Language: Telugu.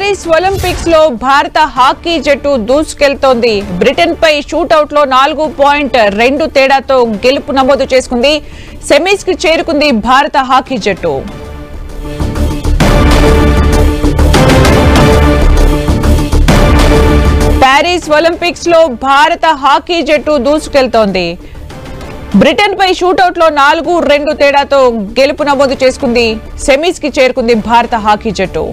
ప్యారిస్ ఒలింపిక్స్ లో భారత హాకీ జట్టు దూసుకెళ్తోంది. బ్రిటన్ పై షూటౌట్ లో 4.2 తేడాతో గెలుపు నమోదు చేసుకుంది. సెమీస్ కి చేరుకుంది భారత హాకీ జట్టు. ప్యారిస్ ఒలింపిక్స్ లో భారత హాకీ జట్టు దూసుకెళ్తోంది. బ్రిటన్ పై షూటౌట్ లో 4-2 తేడాతో గెలుపు నమోదు చేసుకుంది. సెమీస్ కి చేరుకుంది భారత హాకీ జట్టు.